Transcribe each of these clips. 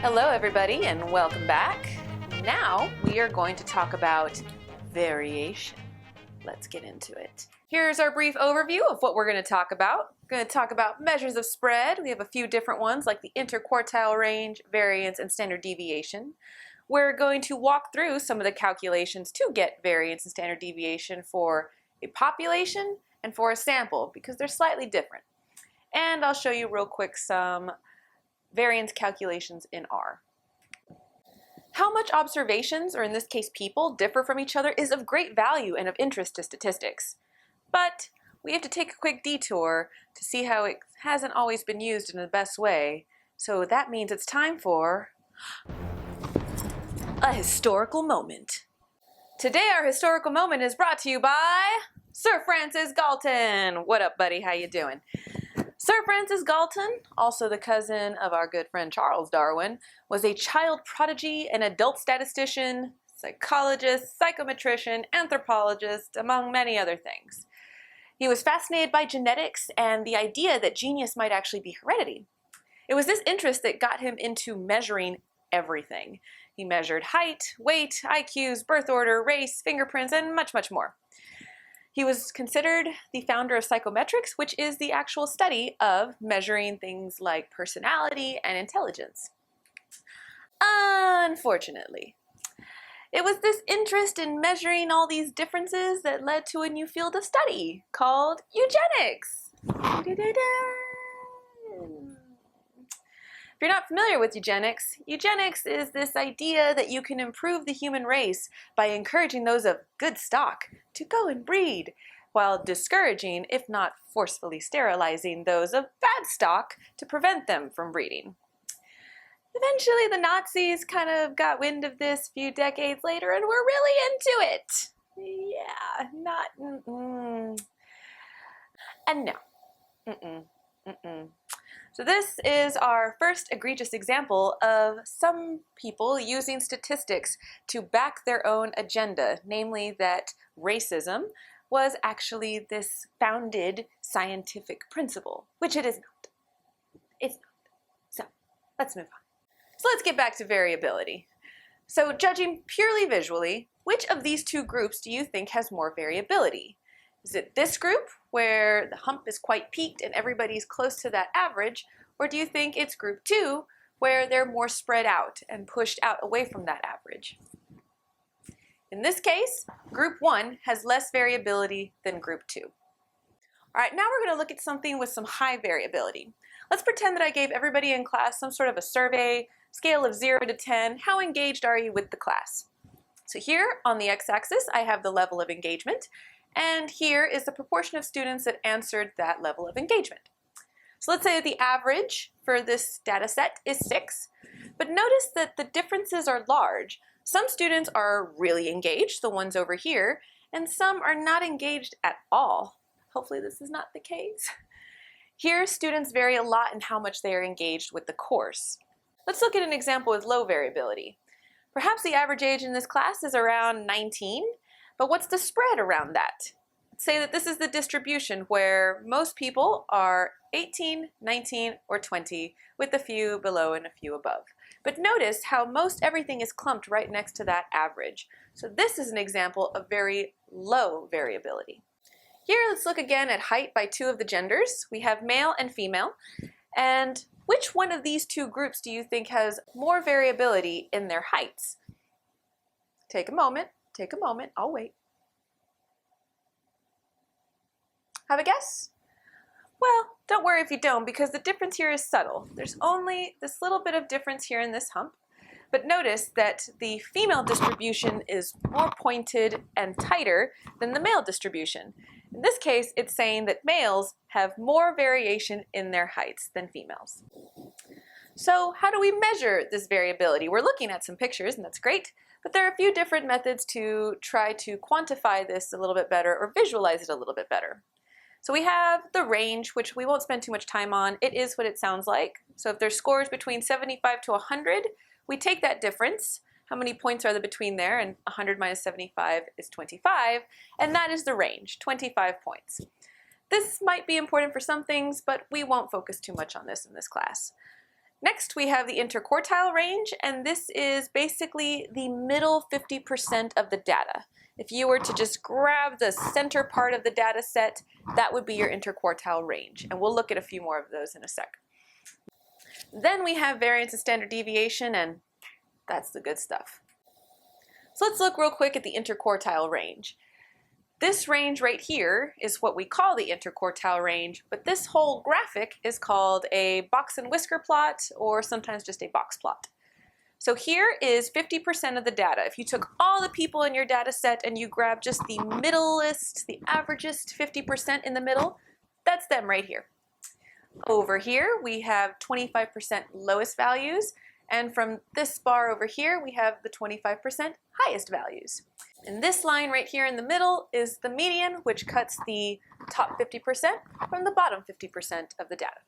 Hello everybody and welcome back. Now we are going to talk about variation. Let's get into it. Here's our brief overview of what we're going to talk about. We're going to talk about measures of spread. We have a few different ones like the interquartile range, variance, and standard deviation. We're going to walk through some of the calculations to get variance and standard deviation for a population and for a sample because they're slightly different. And I'll show you real quick some variance calculations in R. How much observations, or in this case people, differ from each other is of great value and of interest to statistics. But we have to take a quick detour to see how it hasn't always been used in the best way. So that means it's time for a historical moment. Today our historical moment is brought to you by Sir Francis Galton. What up, buddy? How you doing? Sir Francis Galton, also the cousin of our good friend Charles Darwin, was a child prodigy, an adult statistician, psychologist, psychometrician, anthropologist, among many other things. He was fascinated by genetics and the idea that genius might actually be heredity. It was this interest that got him into measuring everything. He measured height, weight, IQs, birth order, race, fingerprints, and much, much more. He was considered the founder of psychometrics, which is the actual study of measuring things like personality and intelligence. Unfortunately, it was this interest in measuring all these differences that led to a new field of study called eugenics. If you're not familiar with eugenics, eugenics is this idea that you can improve the human race by encouraging those of good stock to go and breed, while discouraging, if not forcefully sterilizing, those of bad stock to prevent them from breeding. Eventually the Nazis kind of got wind of this a few decades later and were really into it. Yeah, and no. So this is our first egregious example of some people using statistics to back their own agenda, namely that racism was actually this founded scientific principle, which it is not. It's not. So let's move on. So let's get back to variability. So judging purely visually, which of these two groups do you think has more variability? Is it this group, where the hump is quite peaked and everybody's close to that average, or do you think it's group 2, where they're more spread out and pushed out away from that average? In this case, group 1 has less variability than group 2. All right, now we're going to look at something with some high variability. Let's pretend that I gave everybody in class some sort of a survey, scale of 0 to 10. How engaged are you with the class? So here on the x-axis, I have the level of engagement. And here is the proportion of students that answered that level of engagement. So let's say that the average for this data set is 6, but notice that the differences are large. Some students are really engaged, the ones over here, and some are not engaged at all. Hopefully this is not the case. Here, students vary a lot in how much they are engaged with the course. Let's look at an example with low variability. Perhaps the average age in this class is around 19. But what's the spread around that? Let's say that this is the distribution where most people are 18, 19, or 20, with a few below and a few above. But notice how most everything is clumped right next to that average. So this is an example of very low variability. Here, let's look again at height by 2 of the genders. We have male and female. And which one of these 2 groups do you think has more variability in their heights? Take a moment. I'll wait. Have a guess? Well, don't worry if you don't, because the difference here is subtle. There's only this little bit of difference here in this hump. But notice that the female distribution is more pointed and tighter than the male distribution. In this case, it's saying that males have more variation in their heights than females. So how do we measure this variability? We're looking at some pictures, and that's great. But there are a few different methods to try to quantify this a little bit better or visualize it a little bit better. So we have the range, which we won't spend too much time on. It is what it sounds like. So if there's scores between 75 to 100, we take that difference. How many points are there between there? And 100 minus 75 is 25. And that is the range, 25 points. This might be important for some things, but we won't focus too much on this in this class. Next, we have the interquartile range, and this is basically the middle 50% of the data. If you were to just grab the center part of the data set, that would be your interquartile range, and we'll look at a few more of those in a sec. Then we have variance and standard deviation, and that's the good stuff. So let's look real quick at the interquartile range. This range right here is what we call the interquartile range, but this whole graphic is called a box and whisker plot, or sometimes just a box plot. So here is 50% of the data. If you took all the people in your data set and you grab just the middleist, the averagest 50% in the middle, that's them right here. Over here we have 25% lowest values, and from this bar over here we have the 25% highest values. And this line right here in the middle is the median, which cuts the top 50% from the bottom 50% of the data.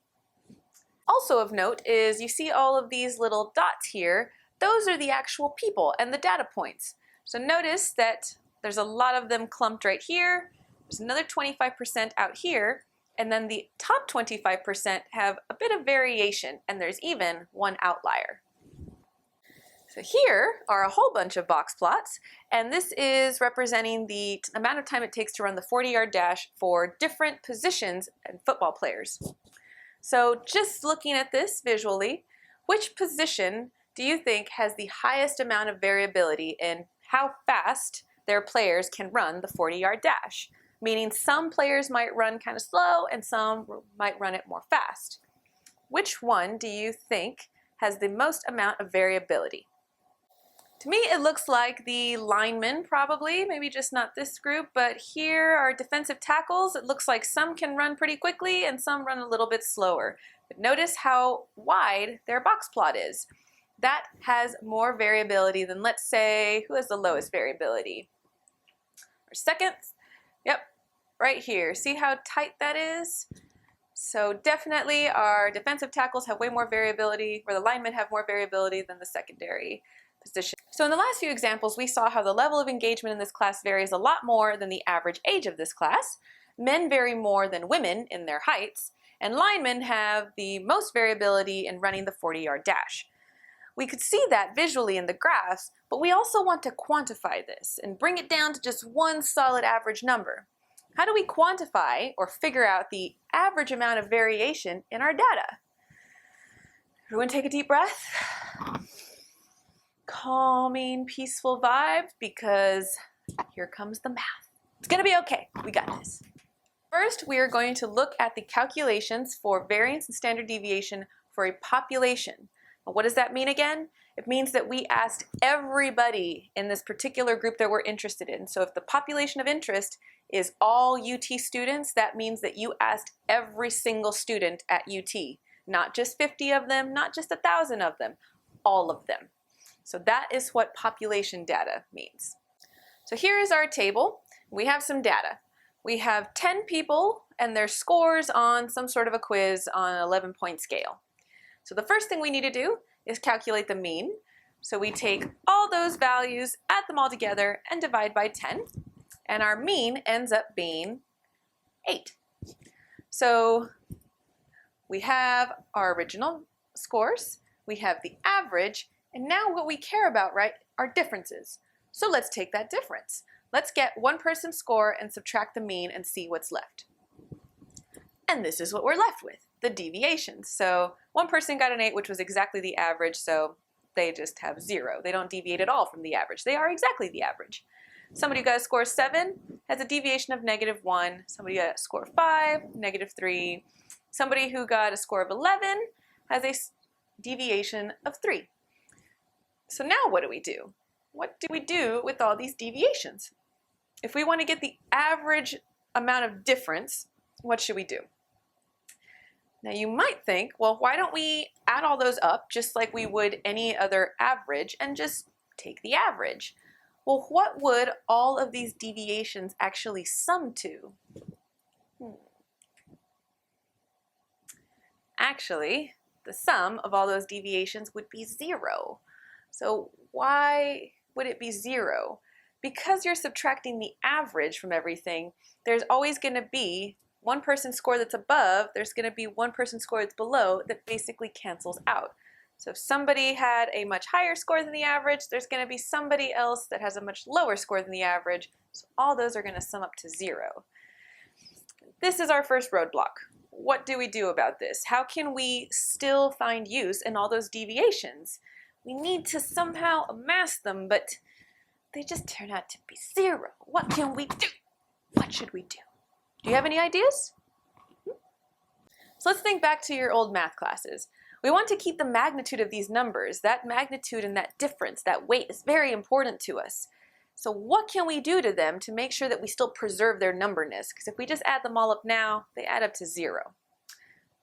Also of note is you see all of these little dots here. Those are the actual people and the data points. So notice that there's a lot of them clumped right here. There's another 25% out here. And then the top 25% have a bit of variation, and there's even one outlier. So here are a whole bunch of box plots, and this is representing the amount of time it takes to run the 40-yard dash for different positions and football players. So just looking at this visually, which position do you think has the highest amount of variability in how fast their players can run the 40-yard dash? Meaning some players might run kind of slow and some might run it more fast. Which one do you think has the most amount of variability? To me, it looks like the linemen probably, maybe just not this group, but here are defensive tackles. It looks like some can run pretty quickly and some run a little bit slower. But notice how wide their box plot is. That has more variability than, let's say, who has the lowest variability? Our seconds? Yep, right here. See how tight that is? So definitely our defensive tackles have way more variability, or the linemen have more variability than the secondary position. So in the last few examples, we saw how the level of engagement in this class varies a lot more than the average age of this class. Men vary more than women in their heights, and linemen have the most variability in running the 40-yard dash. We could see that visually in the graphs, but we also want to quantify this and bring it down to just one solid average number. How do we quantify or figure out the average amount of variation in our data? Everyone take a deep breath. Calming, peaceful vibe, because here comes the math. It's gonna be okay, we got this. First, we are going to look at the calculations for variance and standard deviation for a population. What does that mean again? It means that we asked everybody in this particular group that we're interested in. So if the population of interest is all UT students, that means that you asked every single student at UT. Not just 50 of them, not just 1,000 of them, all of them. So that is what population data means. So here is our table. We have some data. We have 10 people and their scores on some sort of a quiz on an 11-point scale. So the first thing we need to do is calculate the mean. So we take all those values, add them all together, and divide by 10. And our mean ends up being 8. So we have our original scores, we have the average, and now what we care about, right, are differences. So let's take that difference. Let's get one person's score and subtract the mean and see what's left. And this is what we're left with, the deviations. So one person got an 8, which was exactly the average, so they just have 0. They don't deviate at all from the average. They are exactly the average. Somebody who got a score of 7 has a deviation of -1. Somebody who got a score of 5, -3. Somebody who got a score of 11 has a deviation of 3. So now what do we do? What do we do with all these deviations? If we want to get the average amount of difference, what should we do? Now you might think, well, why don't we add all those up just like we would any other average and just take the average? Well, what would all of these deviations actually sum to? Actually, the sum of all those deviations would be 0. So why would it be 0? Because you're subtracting the average from everything, there's always going to be one person's score that's above, there's going to be one person's score that's below that basically cancels out. So if somebody had a much higher score than the average, there's going to be somebody else that has a much lower score than the average. So all those are going to sum up to 0. This is our first roadblock. What do we do about this? How can we still find use in all those deviations? We need to somehow amass them, but they just turn out to be 0. What can we do? What should we do? Do you have any ideas? So let's think back to your old math classes. We want to keep the magnitude of these numbers. That magnitude and that difference, that weight, is very important to us. So what can we do to them to make sure that we still preserve their numberness? Because if we just add them all up now, they add up to 0.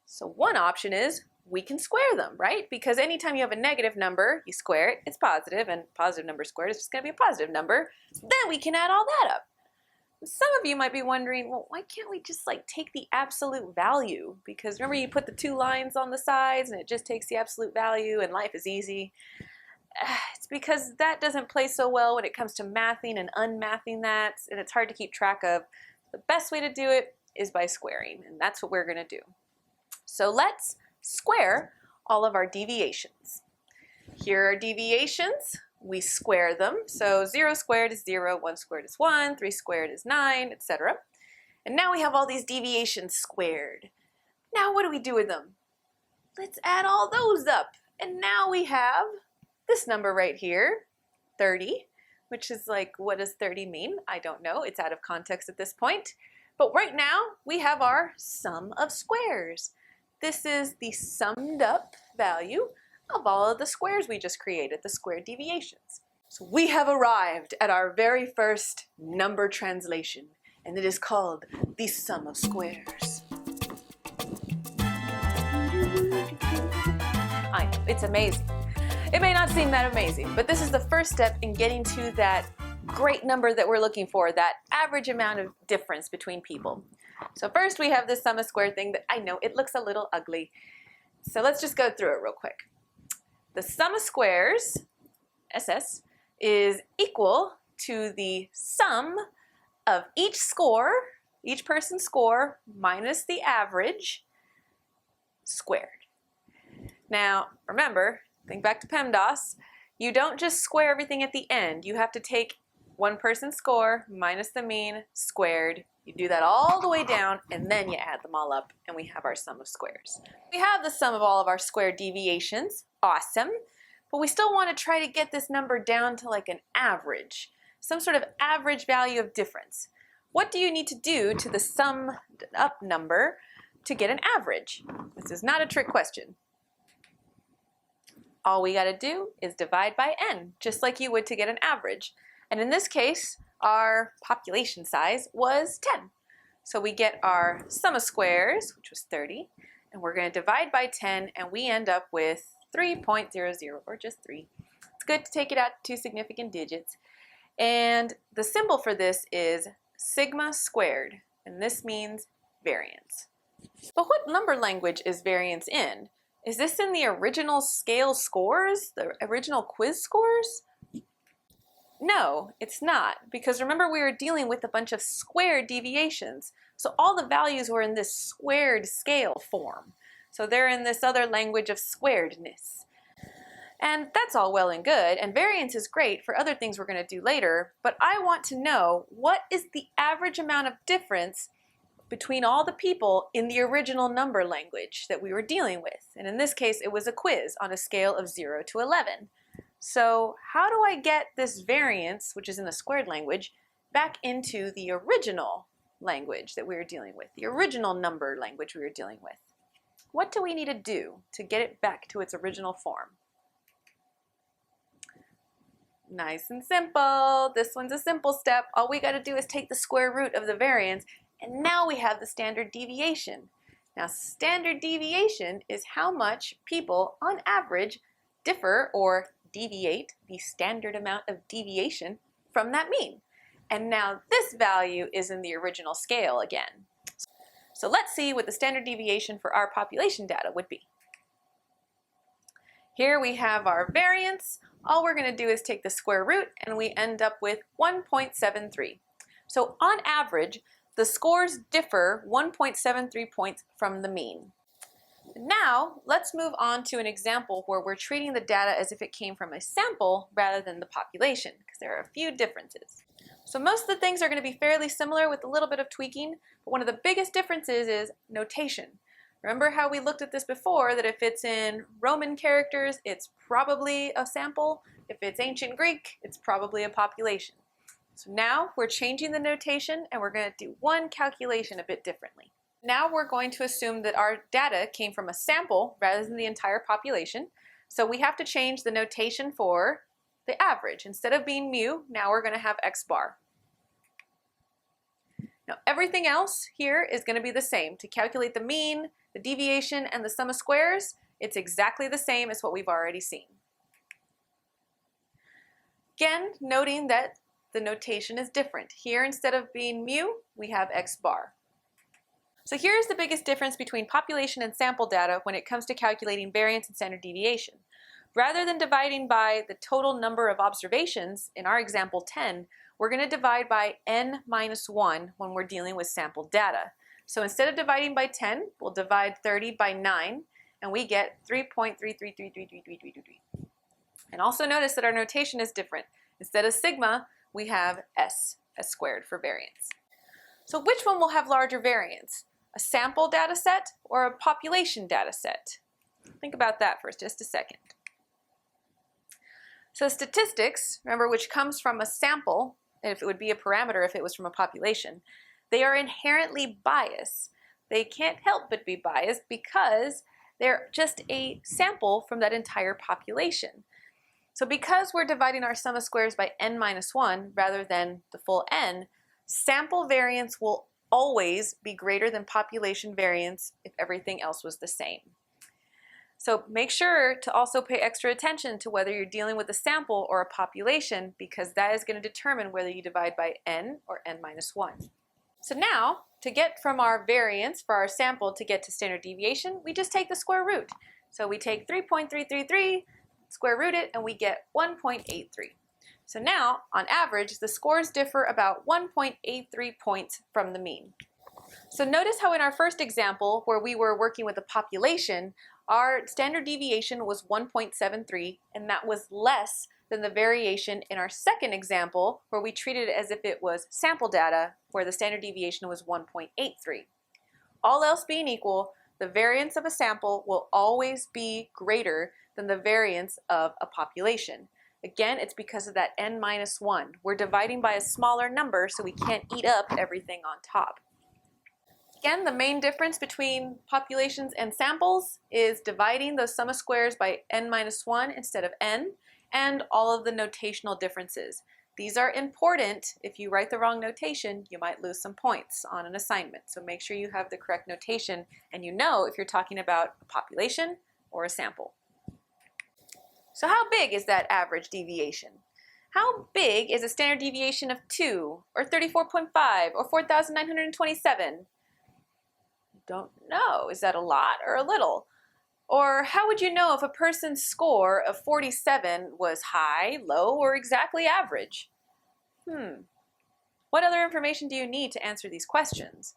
So one option is we can square them, right? Because anytime you have a negative number, you square it, it's positive, and positive number squared is just going to be a positive number. Then we can add all that up. Some of you might be wondering, well, why can't we just take the absolute value? Because remember you put the 2 lines on the sides and it just takes the absolute value and life is easy. It's because that doesn't play so well when it comes to mathing and unmathing that, and it's hard to keep track of. The best way to do it is by squaring, and that's what we're going to do. So let's square all of our deviations. Here are deviations. We square them. So 0 squared is 0, 1 squared is 1, 3 squared is 9, etc. And now we have all these deviations squared. Now what do we do with them? Let's add all those up. And now we have this number right here, 30, which is what does 30 mean? I don't know. It's out of context at this point. But right now we have our sum of squares. This is the summed up value of all of the squares we just created, the squared deviations. So we have arrived at our very first number translation, and it is called the sum of squares. I know, it's amazing. It may not seem that amazing, but this is the first step in getting to that great number that we're looking for, that average amount of difference between people. So first we have this sum of squared thing that I know it looks a little ugly. So let's just go through it real quick. The sum of squares, SS, is equal to the sum of each score, each person's score, minus the average, squared. Now, remember, think back to PEMDAS, you don't just square everything at the end. You have to take one person's score minus the mean squared. You do that all the way down, and then you add them all up, and we have our sum of squares. We have the sum of all of our square deviations. Awesome. But we still want to try to get this number down to an average, some sort of average value of difference. What do you need to do to the summed up number to get an average? This is not a trick question. All we got to do is divide by n, just like you would to get an average. And in this case, our population size was 10. So we get our sum of squares, which was 30, and we're going to divide by 10, and we end up with 3.00, or just 3. It's good to take it out to 2 significant digits. And the symbol for this is sigma squared, and this means variance. But what number language is variance in? Is this in the original scale scores, the original quiz scores? No, it's not, because remember we were dealing with a bunch of squared deviations. So all the values were in this squared scale form. So they're in this other language of squaredness. And that's all well and good, and variance is great for other things we're going to do later, but I want to know what is the average amount of difference between all the people in the original number language that we were dealing with. And in this case, it was a quiz on a scale of 0 to 11. So how do I get this variance, which is in the squared language, back into the original language that we were dealing with, the original number language we were dealing with? What do we need to do to get it back to its original form? Nice and simple. This one's a simple step. All we got to do is take the square root of the variance, and now we have the standard deviation. Now, standard deviation is how much people, on average, differ or deviate, the standard amount of deviation, from that mean. And now this value is in the original scale again. So let's see what the standard deviation for our population data would be. Here we have our variance. All we're going to do is take the square root, and we end up with 1.73. So on average, the scores differ 1.73 points from the mean. Now, let's move on to an example where we're treating the data as if it came from a sample rather than the population, because there are a few differences. So most of the things are going to be fairly similar with a little bit of tweaking, but one of the biggest differences is notation. Remember how we looked at this before, that if it's in Roman characters, it's probably a sample. If it's ancient Greek, it's probably a population. So now we're changing the notation and we're going to do one calculation a bit differently. Now we're going to assume that our data came from a sample rather than the entire population. So we have to change the notation for the average. Instead of being mu, now we're going to have x bar. Now everything else here is going to be the same. To calculate the mean, the deviation, and the sum of squares, it's exactly the same as what we've already seen. Again, noting that the notation is different. Here, instead of being mu, we have x bar. So here's the biggest difference between population and sample data when it comes to calculating variance and standard deviation. Rather than dividing by the total number of observations, in our example 10, we're going to divide by n minus 1 when we're dealing with sample data. So instead of dividing by 10, we'll divide 30 by 9, and we get 3.33333333. And also notice that our notation is different. Instead of sigma, we have s squared for variance. So which one will have larger variance? A sample data set or a population data set? Think about that for just a second. So statistics, remember, which comes from a sample, and if it would be a parameter if it was from a population, they are inherently biased. They can't help but be biased because they're just a sample from that entire population. So because we're dividing our sum of squares by n minus 1 rather than the full n, sample variance will always be greater than population variance if everything else was the same. So make sure to also pay extra attention to whether you're dealing with a sample or a population, because that is going to determine whether you divide by n or n minus 1. So now, to get from our variance for our sample to get to standard deviation, we just take the square root. So we take 3.333, square root it, and we get 1.83. So now, on average, the scores differ about 1.83 points from the mean. So notice how in our first example, where we were working with a population, our standard deviation was 1.73, and that was less than the variation in our second example, where we treated it as if it was sample data, where the standard deviation was 1.83. All else being equal, the variance of a sample will always be greater than the variance of a population. Again, it's because of that n minus 1. We're dividing by a smaller number, so we can't eat up everything on top. Again, the main difference between populations and samples is dividing those sum of squares by n minus 1 instead of n, and all of the notational differences. These are important. If you write the wrong notation, you might lose some points on an assignment. So make sure you have the correct notation, and you know if you're talking about a population or a sample. So how big is that average deviation? How big is a standard deviation of 2, or 34.5, or 4,927? Don't know. Is that a lot or a little? Or how would you know if a person's score of 47 was high, low, or exactly average? What other information do you need to answer these questions?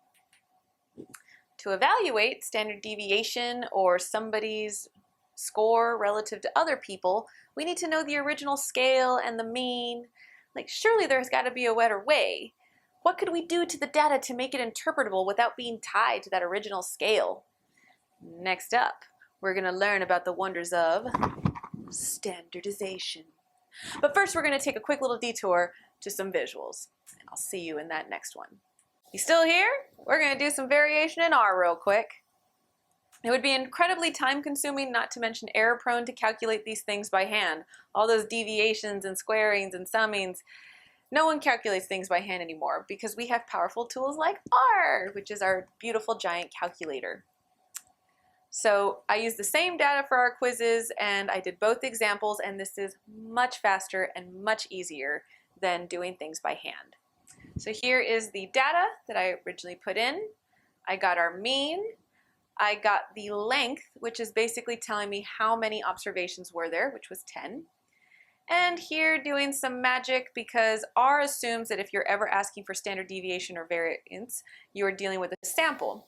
To evaluate standard deviation or somebody's score relative to other people, we need to know the original scale and the mean. Like, surely there's got to be a better way. What could we do to the data to make it interpretable without being tied to that original scale? Next up, we're going to learn about the wonders of standardization. But first, we're going to take a quick little detour to some visuals. And I'll see you in that next one. You still here? We're going to do some variation in R real quick. It would be incredibly time-consuming, not to mention error-prone, to calculate these things by hand. All those deviations and squarings and summings. No one calculates things by hand anymore because we have powerful tools like R, which is our beautiful giant calculator. So I used the same data for our quizzes, and I did both examples, and this is much faster and much easier than doing things by hand. So here is the data that I originally put in. I got our mean. I got the length, which is basically telling me how many observations were there, which was 10. And here doing some magic, because R assumes that if you're ever asking for standard deviation or variance, you are dealing with a sample.